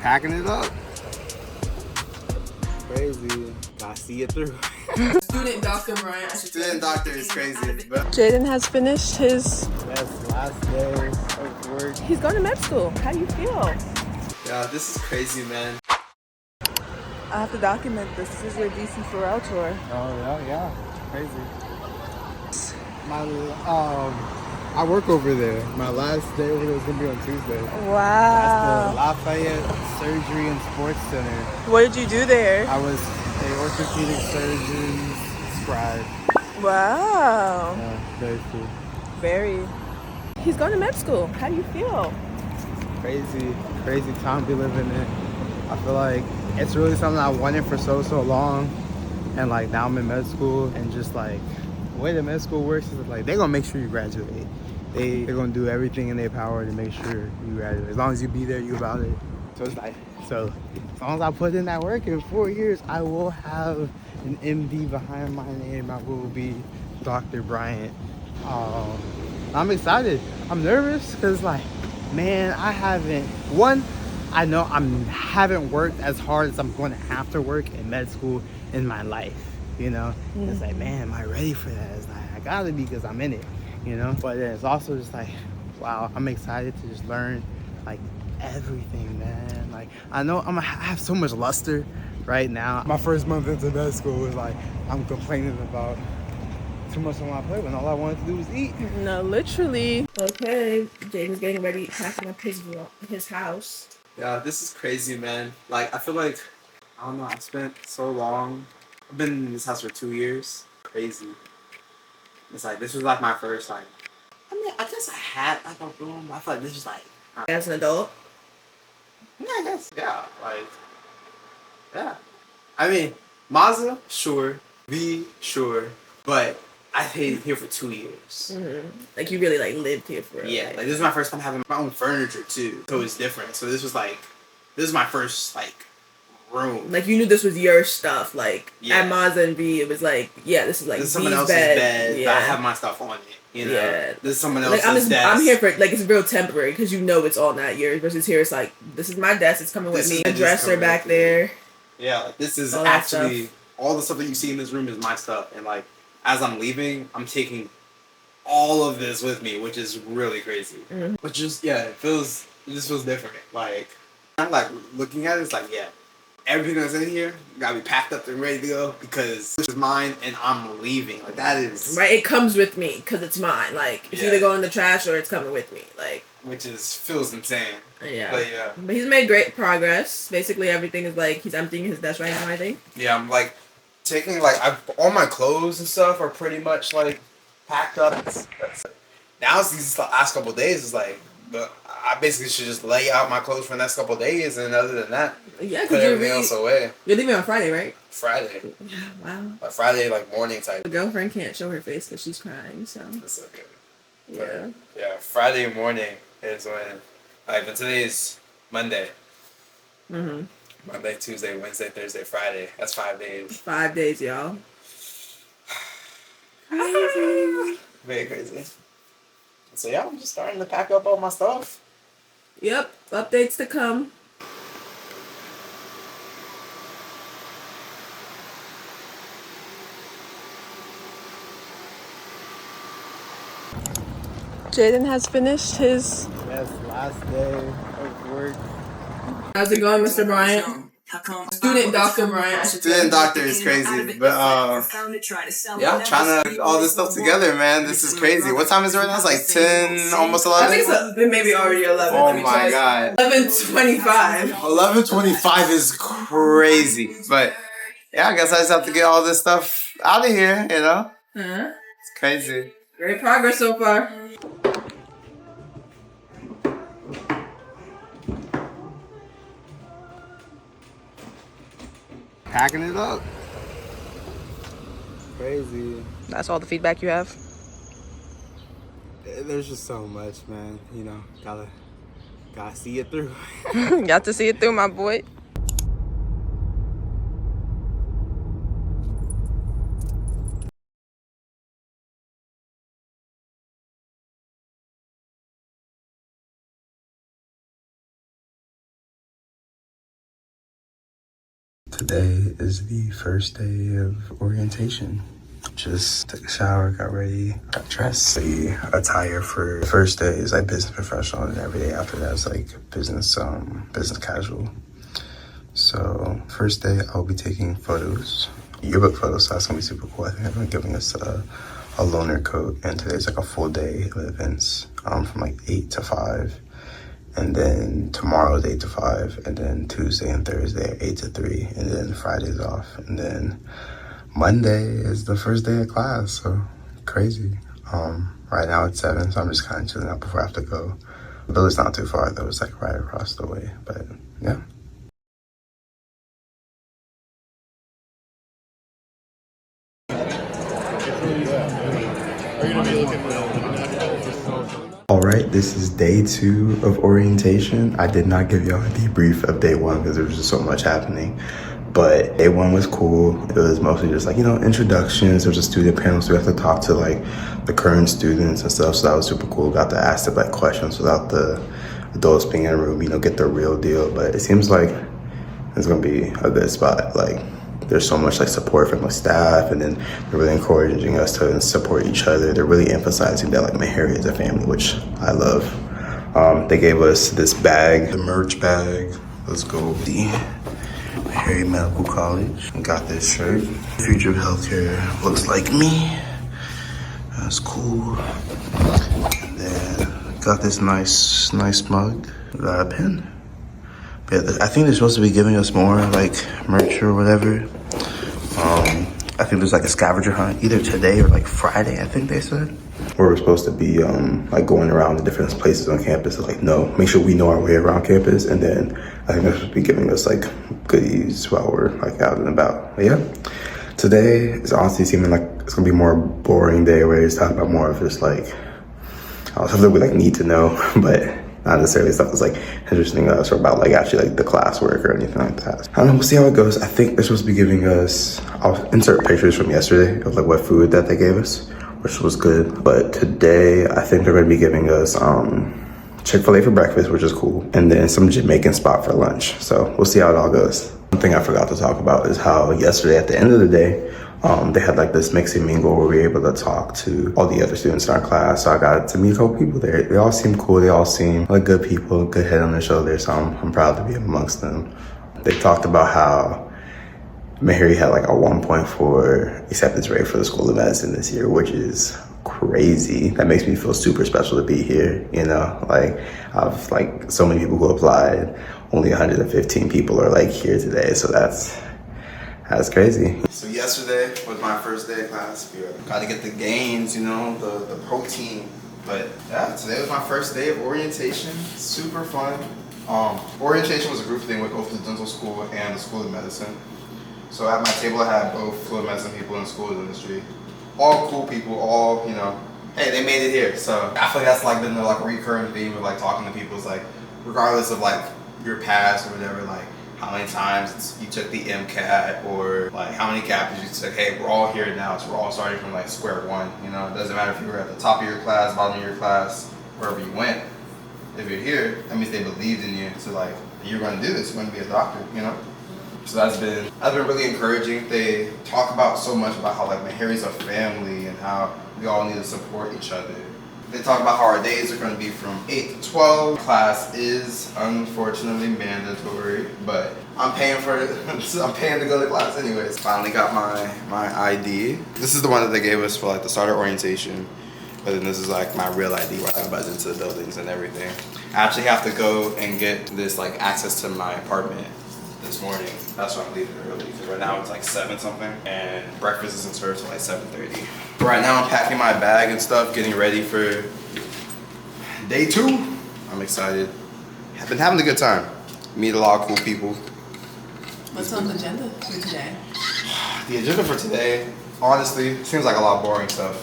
Packing it up. Crazy. Gotta see it through. Student Dr. Bryant. Student doctor is crazy. But Jaden has finished his... yes, last day of work. He's going to med school. How do you feel? Yeah, this is crazy, man. I have to document this. This is your DC Pharrell tour. Oh yeah, crazy. I work over there. My last day over there is gonna be on Tuesday. Wow. That's the Lafayette Surgery and Sports Center. What did you do there? I was a orthopedic surgeon's scribe. Wow. Yeah, very cool. Very. He's going to med school. How do you feel? Crazy time to be living in. I feel like it's really something I wanted for so long, and like now I'm in med school, and just like the way the med school works is like they're gonna make sure you graduate. They're gonna do everything in their power to make sure you graduate. As long as you be there, you about it. So it's like, so as long as I put in that work, in 4 years I will have an MD behind my name. I will be Dr. Bryant. I'm excited. I'm nervous because like, man, I haven't worked as hard as I'm going to have to work in med school in my life, you know? Mm-hmm. It's like, man, am I ready for that? It's like, I gotta be because I'm in it, you know? But then it's also just like, wow, I'm excited to just learn like everything, man. Like, I know I have so much luster right now. My first month into med school was like, I'm complaining about too much on my plate when all I wanted to do was eat. No, literally. Okay, Jaden's getting ready, packing up his house. Yeah, this is crazy, man. Like, I feel like, I don't know, I spent so long. I've been in this house for 2 years. Crazy. It's like, this was like my first, like, I mean, I guess I had like a room. I feel like this was like, As an adult? yeah, I guess, yeah. Like, yeah. I mean, Mazda, sure. V, sure. But I stayed here for 2 years. Mm-hmm. Like, you really, like, lived here for Yeah, like, this is my first time having my own furniture, too. So it's different. So this was, like, this is my first, like, room. Like, you knew this was your stuff. Like, yeah. At Mazda and V, it was like, yeah, this is, like, this is someone else's bed, yeah. But I have my stuff on it, you know? Yeah. This is someone else's desk. I'm here for, like, it's real temporary, because you know it's all not yours, versus here it's like, this is my desk, it's coming with me. The dresser back there. Yeah, like, this is actually, all the stuff that you see in this room is my stuff, and, like, as I'm leaving, I'm taking all of this with me, which is really crazy. Mm-hmm. But just, yeah, it just feels different. Like, I'm like looking at it, it's like, yeah, everything that's in here gotta be packed up and ready to go because this is mine and I'm leaving. Like, that is right. It comes with me because it's mine. Like, it's either going in the trash or it's coming with me. Like, which feels insane. Yeah. But yeah. But he's made great progress. Basically, everything is like he's emptying his desk right now, I think. Yeah, I'm like taking like all my clothes and stuff are pretty much like packed up. Now it's these last couple of days is like, but I basically should just lay out my clothes for the next couple of days, and other than that, yeah, put everything else away. You're leaving on Friday, right? Friday. Yeah, wow. Like Friday, like morning type. The girlfriend can't show her face because she's crying, so. That's okay. Yeah. But, yeah, Friday morning is when. Alright, but today is Monday. Mm-hmm. Monday, Tuesday, Wednesday, Thursday, Friday. That's 5 days. 5 days, y'all. Crazy. Very crazy. So yeah, I'm just starting to pack up all my stuff. Yep, updates to come. Jaden has finished his... Yes, last day of work. How's it going, Mr. Bryant? Student Dr. Bryant. Student doctor is crazy, but yeah, I'm trying to get all this stuff together, man. This is crazy. What time is it right now? It's like 10, almost 11. I think it's maybe already 11. Oh my god. 11:25. 11:25 is crazy, but yeah, I guess I just have to get all this stuff out of here, you know. It's crazy. Great progress so far. Packing it up. Crazy. That's all the feedback you have? There's just so much, man. You know, gotta see it through. Got to see it through, my boy. Today is the first day of orientation. Just took a shower, got ready, got dressed. The attire for the first day is like business professional, and every day after that is like business casual. So first day I'll be taking photos, yearbook photos, so that's gonna be super cool. I think they're giving us a loaner coat, and today's like a full day of events from like 8 to 5. And then tomorrow's 8 to 5, and then Tuesday and Thursday are 8 to 3, and then Friday's off. And then Monday is the first day of class, so crazy. Right now it's 7, so I'm just kind of chilling out before I have to go. The building's not too far though, it's like right across the way, but yeah. All right, this is day 2 of orientation. I did not give y'all a debrief of day 1 because there was just so much happening. But day 1 was cool. It was mostly just like, introductions. There was a student panel, so we have to talk to like the current students and stuff. So that was super cool. Got to ask them like questions without the adults being in the room, get the real deal. But it seems like it's gonna be a good spot. Like there's so much like support from the staff, and then they're really encouraging us to support each other. They're really emphasizing that like Meharry is a family, which I love. They gave us this bag, the merch bag. Let's go. The Meharry Medical College. Got this shirt. Future of Healthcare looks like me. That's cool. And then got this nice mug. Got a pen. But yeah, I think they're supposed to be giving us more like merch or whatever. I think there's like a scavenger hunt either today or like Friday, I think they said. Where we're supposed to be like going around the different places on campus to like make sure we know our way around campus. And then I think they're supposed to be giving us like goodies while we're like out and about. But yeah, today is honestly seeming like it's gonna be a more boring day where it's talking about more of just like something that we like need to know, but not necessarily stuff that's like interesting to us or about like actually like the classwork or anything like that. I don't know, we'll see how it goes. I think they're supposed to be giving us, I'll insert pictures from yesterday of like what food that they gave us, which was good. But today I think they're gonna be giving us Chick-fil-A for breakfast, which is cool, and then some Jamaican spot for lunch. So we'll see how it all goes. One thing I forgot to talk about is how yesterday at the end of the day, they had like this mix and mingle where we were able to talk to all the other students in our class. So I got to meet a couple people there. They all seem cool. They all seem like good people, good head on their shoulders. So I'm proud to be amongst them. They talked about how Meharry had like a 1.4 acceptance rate for the School of Medicine this year, which is crazy. That makes me feel super special to be here. Like I've like so many people who applied. Only 115 people are like here today. So that's crazy. So yesterday was my first day of class. We got to get the gains, the protein. But yeah, today was my first day of orientation. Super fun. Orientation was a group thing with both the dental school and the School of Medicine. So at my table I had both School of Medicine people and School of Dentistry. All cool people, all, hey, they made it here. So I feel like that's like been the like recurring theme of like talking to people. It's like, regardless of like your past or whatever, like how many times you took the MCAT or like how many CAPs you took. Hey, we're all here now, so we're all starting from like square one. It doesn't matter if you were at the top of your class, bottom of your class, wherever you went. If you're here, that means they believed in you. So like, you're going to do this. You're going to be a doctor. So that's been really encouraging. They talk about so much about how like Meharry's a family and how we all need to support each other. They talk about how our days are going to be from 8 to 12. Class is unfortunately mandatory, but I'm paying for it. I'm paying to go to class anyways. Finally got my ID. This is the one that they gave us for like the starter orientation. But then this is like my real ID where I can buzz into the buildings and everything. I actually have to go and get this like access to my apartment this morning. That's why I'm leaving early, because right now it's like 7 something and breakfast isn't served till like 7:30. Right now I'm packing my bag and stuff, getting ready for day 2. I'm excited. I've been having a good time. Meet a lot of cool people. What's on the agenda for today? The agenda for today, honestly, seems like a lot of boring stuff.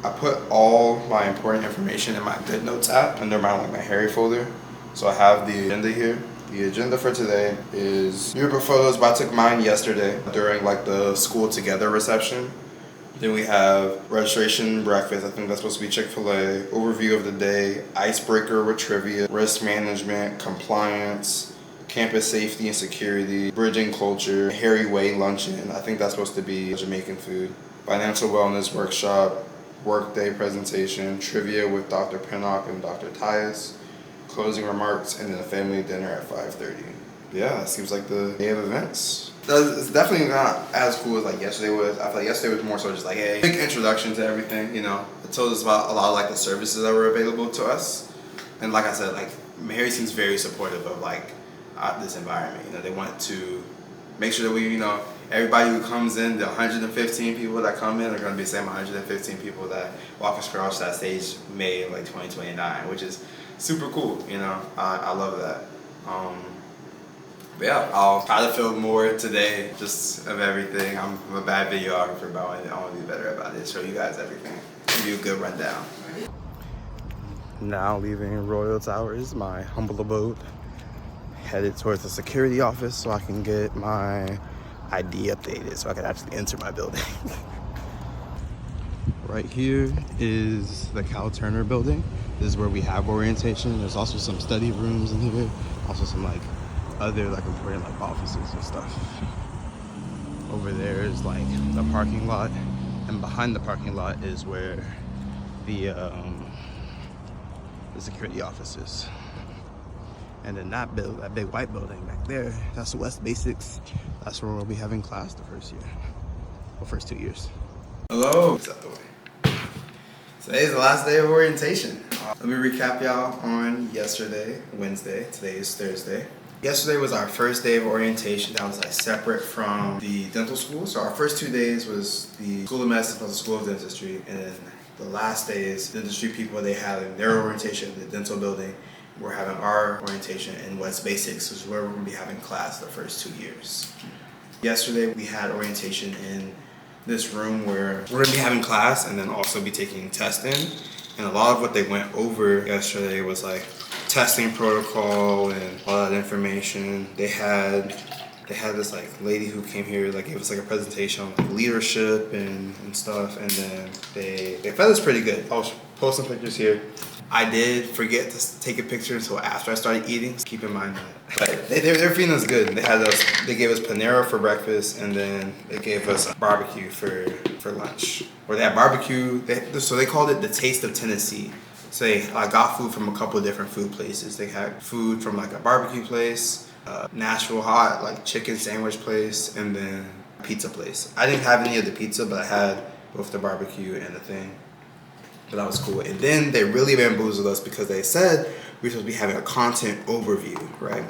I put all my important information in my Good Notes app under my Meharry folder. So I have the agenda here. The agenda for today is yearbook photos, but I took mine yesterday during like the school together reception. Then we have registration breakfast. I think that's supposed to be Chick-fil-A. Overview of the day, icebreaker with trivia, risk management, compliance, campus safety and security, bridging culture, Meharry Way luncheon. I think that's supposed to be Jamaican food. Financial wellness workshop, workday presentation, trivia with Dr. Pinnock and Dr. Tyus, closing remarks, and then a family dinner at 5:30. Yeah, it seems like the day of events. It's definitely not as cool as like yesterday was. I feel like yesterday was more so just like, hey, quick introduction to everything, you know. It told us about a lot of like the services that were available to us. And like I said, like Meharry seems very supportive of like this environment. You know, they want to make sure that we, you know, everybody who comes in, the 115 people that come in are going to be the same 115 people that walk across that stage May of like 2029, which is super cool. You know, I love that. But yeah, I'll try to film more today, just of everything. I'm a bad videographer, but I want to be better about it. Show you guys everything. Give you a good rundown. Now leaving Royal Towers, my humble abode, headed towards the security office so I can get my ID updated so I can actually enter my building. Right here is the Cal Turner building. This is where we have orientation. There's also some study rooms in here, also some like other like important like offices and stuff. Over there is like the parking lot, and behind the parking lot is where the security office is. And then that big white building back there, that's the West Basics. That's where we'll be having class the first year, well, first 2 years. Hello. Today's the last day of orientation. Let me recap y'all on yesterday, Wednesday. Today is Thursday. Yesterday was our first day of orientation. That was like separate from the dental school. So our first 2 days was the School of Medicine plus the School of Dentistry, and then the last day is dentistry people. They had their orientation in the dental building. We're having our orientation in West Basics, which is where we're going to be having class the first 2 years. Yesterday we had orientation in this room where we're going to be having class and then also be taking testing. And a lot of what they went over yesterday was like testing protocol and all that information. They had this like lady who came here, like gave us like a presentation on like leadership and stuff, and then they fed us pretty good. I'll post some pictures here. I did forget to take a picture until after I started eating. So keep in mind that. But they're feeding us good. They gave us Panera for breakfast, and then they gave us barbecue for lunch. Or they had barbecue. So they called it the Taste of Tennessee. So I got food from a couple of different food places. They had food from like a barbecue place, Nashville hot like chicken sandwich place, and then a pizza place. I didn't have any of the pizza, but I had both the barbecue and the thing. But that was cool. And then they really bamboozled us because they said we were supposed to be having a content overview, right?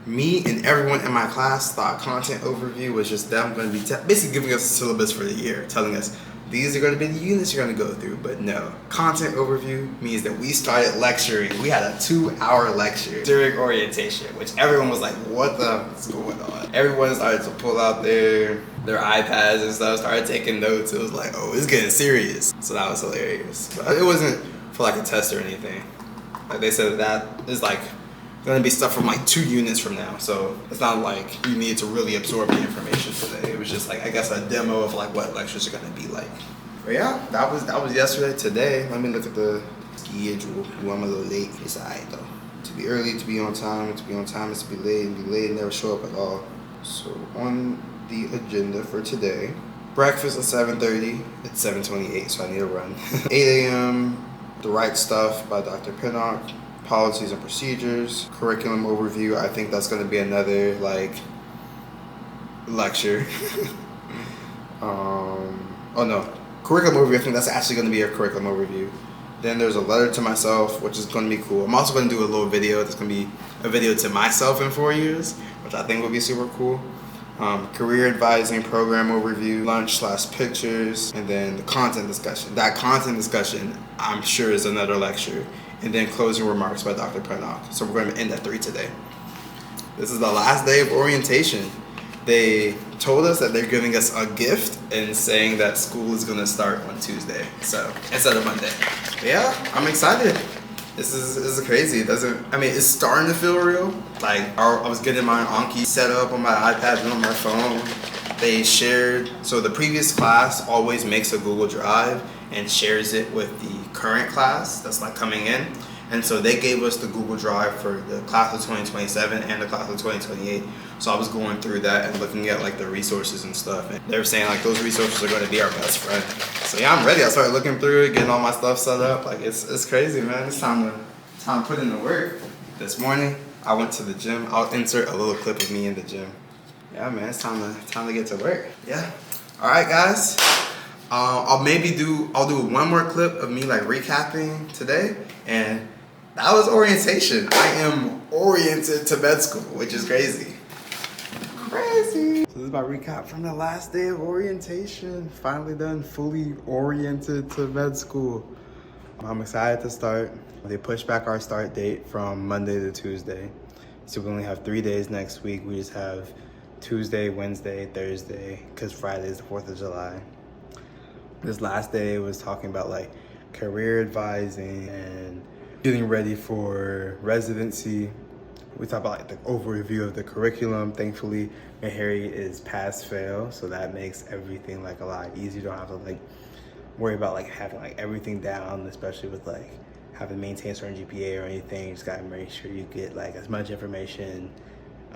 Me and everyone in my class thought content overview was just them going to be basically giving us a syllabus for the year, telling us these are going to be the units you're going to go through. But no, content overview means that we started lecturing. We had a 2-hour lecture during orientation, which everyone was like, what the is going on? Everyone started to pull out their iPads and stuff, started taking notes. It was like, oh, it's getting serious. So that was hilarious. But it wasn't for like a test or anything. Like they said that is like going to be stuff from like 2 units from now. So it's not like you need to really absorb the information today. It was just like, I guess, a demo of like what lectures are going to be like. But yeah, that was yesterday. Today, let me look at the schedule. Ooh, I'm a little late. It's alright though. To be early, to be on time. To be on time is to be late. And be late and never show up at all. So on the agenda for today, breakfast at 7:30. It's 7:28, so I need to run. 8 a.m. The Right Stuff by Dr. Pinnock. Policies and procedures, curriculum overview. I think that's going to be another like lecture. Oh no, curriculum overview. I think that's actually going to be a curriculum overview. Then there's a letter to myself, which is going to be cool. I'm also going to do a little video. That's going to be a video to myself in 4 years, which I think will be super cool. Career advising program overview, lunch/pictures, and then the content discussion. That content discussion, I'm sure, is another lecture. And then closing remarks by Dr. Pinnock. So we're going to end at 3 today. This is the last day of orientation. They told us that they're giving us a gift and saying that school is going to start on Tuesday. So instead of Monday. But yeah, I'm excited. This is crazy. It's starting to feel real. Like I was getting my Anki set up on my iPad and on my phone. They shared, so the previous class always makes a Google Drive and shares it with the current class that's like coming in. And so they gave us the Google Drive for the class of 2027 and the class of 2028. So I was going through that and looking at like the resources and stuff. And they were saying like those resources are going to be our best friend. So yeah, I'm ready. I started looking through it, getting all my stuff set up. Like it's crazy, man. It's time to put in the work. This morning, I went to the gym. I'll insert a little clip of me in the gym. Yeah, man, it's time to get to work. Yeah. All right, guys. I'll do one more clip of me like recapping today, and that was orientation. I am oriented to med school, which is crazy. Crazy. So this is my recap from the last day of orientation. Finally done, fully oriented to med school. I'm excited to start. They pushed back our start date from Monday to Tuesday. So we only have 3 days next week. We just have Tuesday, Wednesday, Thursday, because Friday is the 4th of July. This last day was talking about like career advising and getting ready for residency. We talked about like the overview of the curriculum. Thankfully, Meharry is pass-fail, so that makes everything like a lot easier. You don't have to like worry about like having like everything down, especially with like having to maintain a certain GPA or anything. You just gotta make sure you get like as much information,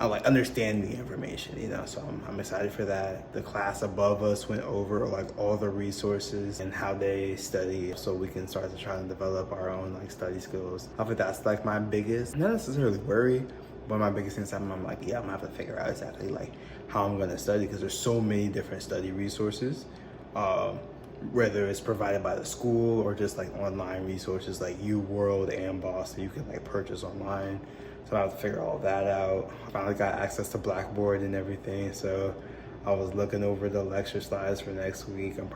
like understand the information, you know. So I'm excited for that. The class above us went over like all the resources and how they study, so we can start to try to develop our own like study skills. I think that's like my biggest, not necessarily worry, but my biggest thing is I'm like, yeah, I'm gonna have to figure out exactly like how I'm gonna study, because there's so many different study resources, whether it's provided by the school or just like online resources like UWorld and Boss that you can like purchase online. So I have to figure all that out. I finally got access to Blackboard and everything, so I was looking over the lecture slides for next week. I'm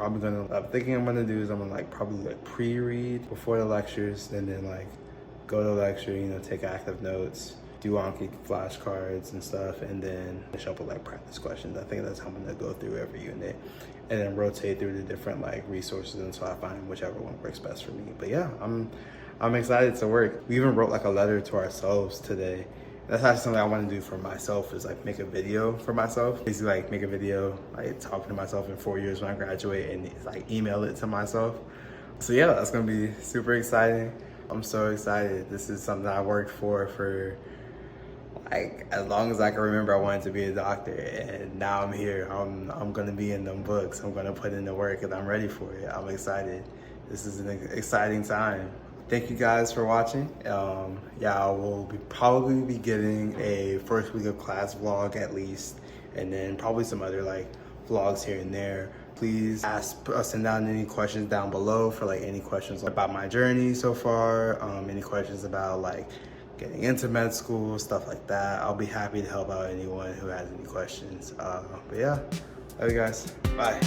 thinking I'm gonna do is I'm gonna like probably like pre-read before the lectures, and then like go to the lecture, you know, take active notes, do Anki flashcards and stuff, and then finish up with like practice questions. I think that's how I'm gonna go through every unit, and then rotate through the different like resources until I find whichever one works best for me. But yeah, I'm excited to work. We even wrote like a letter to ourselves today. That's actually something I want to do for myself, is like make a video for myself. Basically like make a video, like talking to myself in 4 years when I graduate, and like email it to myself. So yeah, that's gonna be super exciting. I'm so excited. This is something I worked for like as long as I can remember. I wanted to be a doctor, and now I'm here. I'm gonna be in them books. I'm gonna put in the work, and I'm ready for it. I'm excited. This is an exciting time. Thank you guys for watching. Yeah, I will probably be getting a first week of class vlog at least, and then probably some other like vlogs here and there. Please send down any questions down below for like any questions about my journey so far, any questions about like getting into med school, stuff like that. I'll be happy to help out anyone who has any questions. But yeah, love you guys. Bye.